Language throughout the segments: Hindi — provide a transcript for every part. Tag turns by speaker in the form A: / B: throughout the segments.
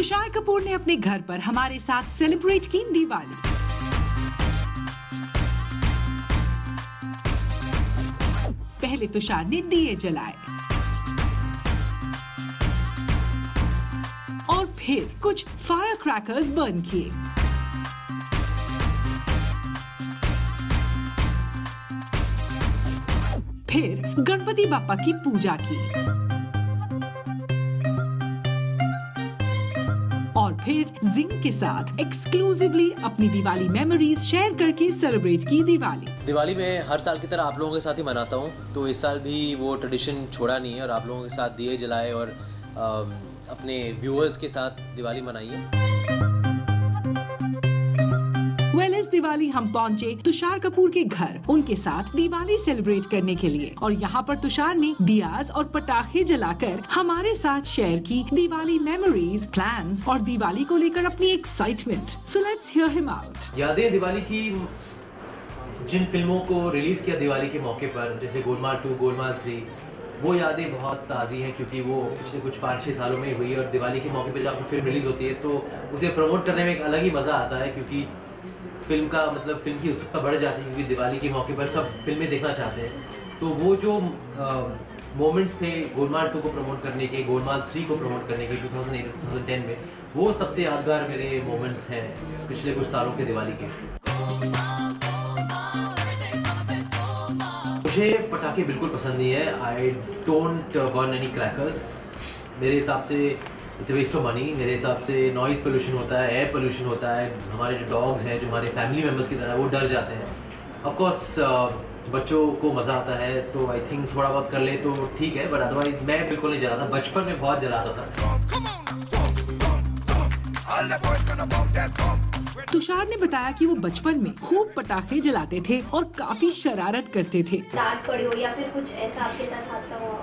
A: तुषार कपूर ने अपने घर पर हमारे साथ सेलिब्रेट की दिवाली। पहले तुषार ने दिए जलाए और फिर कुछ फायर क्रैकर्स बर्न किए। फिर गणपति बाप्पा की पूजा की और फिर जिंग के साथ एक्सक्लूसिवली अपनी दिवाली मेमोरीज शेयर करके सेलिब्रेट की
B: दिवाली में हर साल की तरह आप लोगों के साथ ही मनाता हूँ, तो इस साल भी वो ट्रेडिशन छोड़ा नहीं है और आप लोगों के साथ दिए जलाए और अपने व्यूअर्स के साथ दिवाली मनाइए।
A: इस दिवाली हम पहुंचे तुषार कपूर के घर उनके साथ दिवाली सेलिब्रेट करने के लिए और यहाँ पर तुषार ने दियाज और पटाखे जलाकर हमारे साथ शेयर की दिवाली मेमोरीज, प्लान्स और दिवाली को लेकर अपनी excitement. So let's hear him out.
B: यादें दिवाली की, जिन फिल्मों को रिलीज किया दिवाली के मौके पर, जैसे गोलमाल 2, गोलमाल 3, वो यादें बहुत ताज़ी हैं क्योंकि वो पिछले कुछ 5-6 सालों में हुई और दिवाली के मौके पर जब फिल्म रिलीज होती है तो उसे प्रमोट करने में एक अलग ही मजा आता है क्योंकि फिल्म की उत्सुकता बढ़ जाती है क्योंकि दिवाली के मौके पर सब फिल्में देखना चाहते हैं। तो वो जो मोमेंट्स थे गोलमाल 2 को प्रमोट करने के, गोलमाल 3 को प्रमोट करने के 2008-2010 में, वो सबसे यादगार मेरे मोमेंट्स हैं पिछले कुछ सालों के दिवाली के। मुझे पटाखे बिल्कुल पसंद नहीं है। I don't burn any crackers. मेरे हिसाब से इट्स वेस्ट ऑफ मनी। मेरे हिसाब से नॉइज़ पोल्यूशन होता है, एयर पोल्यूशन होता है। हमारे जो डॉग्स हैं, जो हमारे फैमिली मेम्बर्स की तरह, वो डर जाते हैं। ऑफ कोर्स बच्चों को मज़ा आता है तो आई थिंक थोड़ा बहुत कर ले तो ठीक है, बट अदरवाइज मैं बिल्कुल नहीं जलाता। बचपन में बहुत जलाता था।
A: तुषार ने बताया कि वो बचपन में खूब पटाखे जलाते थे और काफी शरारत करते थे।
C: डांट पड़ी हो या फिर कुछ ऐसा आपके साथ हादसा हुआ?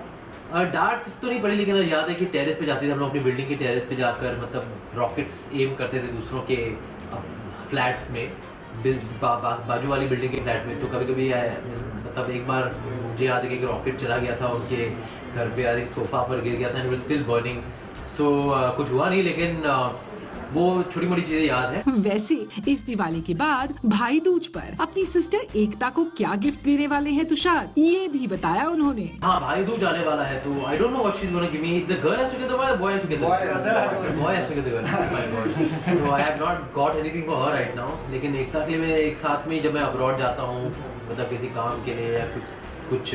B: डांट तो नहीं पड़ी, लेकिन याद है कि टेरेस पे जाते थे हम लोग, अपनी बिल्डिंग के टेरेस पे जाकर मतलब रॉकेट्स एम करते थे दूसरों के फ्लैट्स में, बाजू वाली बिल्डिंग के फ्लैट में। तो कभी कभी मतलब एक बार मुझे याद है कि एक रॉकेट चला गया था उनके घर पे, एक सोफा पर गिर गया था एंड वाज स्टिल बर्निंग। सो कुछ हुआ नहीं, लेकिन वो छोटी मोटी चीजें याद है।
A: वैसे इस दिवाली के बाद भाई दूज पर अपनी सिस्टर एकता को क्या गिफ्ट देने वाले हैं तुषार, ये भी बताया उन्होंने।
B: हाँ, भाई दूज आने वाला है तो I don't know what she is gonna give me. The girl has to get the boy, boy has to get the girl, boy has to get the girl. My god, so I have not got anything for her right now. लेकिन एकता के लिए मैं एक साथ में, जब मैं अब्रॉड जाता हूँ मतलब किसी काम के लिए या कुछ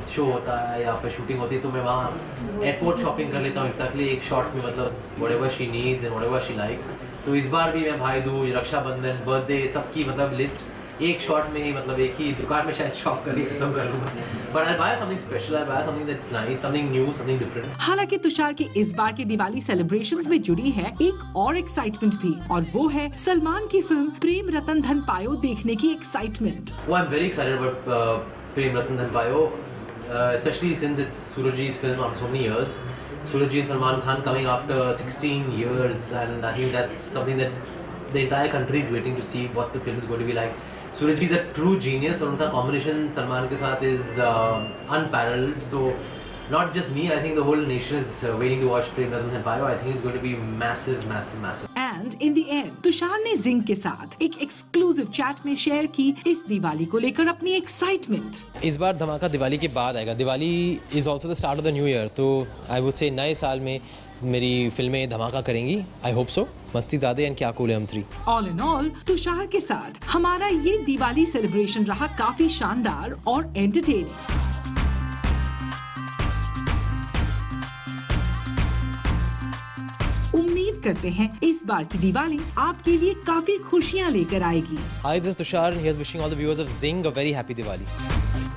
B: शो होता है या फिर शूटिंग होती है, तो मैं वहाँ एयरपोर्ट शॉपिंग कर लेता हूँ एकता के लिए, एक शॉट में मतलब whatever she needs and whatever she likes. तो इस बार भी मैं भाई दूज, रक्षाबंधन, बर्थडे, सबकी मतलब लिस्ट एक शॉट में ही, मतलब एक ही दुकान में शायद शॉप करके खत्म कर लूँगा। But I buy something special, I buy something that's nice, something new, something different.
A: हालांकि तुषार के इस बार के दिवाली सेलिब्रेशंस में जुड़ी है एक और एक्साइटमेंट भी, और वो है सलमान की फिल्म प्रेम रतन धन पायो देखने की excitement.
B: I am very excited about Prem Ratan Dhan Payo, especially since it's Surajji's film after so many years. Surajji and Salman Khan coming after 16 years, and I think that's something that the entire country is waiting to see what the film is going to be like. Surajji is a true genius और उनका combination Salman के साथ is unparalleled. So not just me, I think the whole nation is waiting to watch Prem Ratan Dhan Payo. I think it's going to be massive, massive, massive.
A: And in the end, Tushar ने जिंग के साथ एक एक्सक्लूसिव चैट में शेयर की इस दिवाली को लेकर अपनी एक्साइटमेंट।
B: इस बार धमाका दिवाली के बाद आएगा। Diwali is also the start of the new year, तो आई वुड से नए साल में मेरी फिल्में धमाका करेंगी। I hope so. मस्ती ज़्यादा एंड क्या कूल है हम 3।
A: ऑल इन ऑल तुषार के साथ हमारा ये दिवाली सेलिब्रेशन रहा काफी शानदार और एंटरटेनिंग। उम्मीद करते हैं इस बार की दिवाली आपके लिए काफी खुशियां लेकर आएगी।
B: Hi, this is Tushar. Here's wishing all the viewers of Zing a very happy Diwali.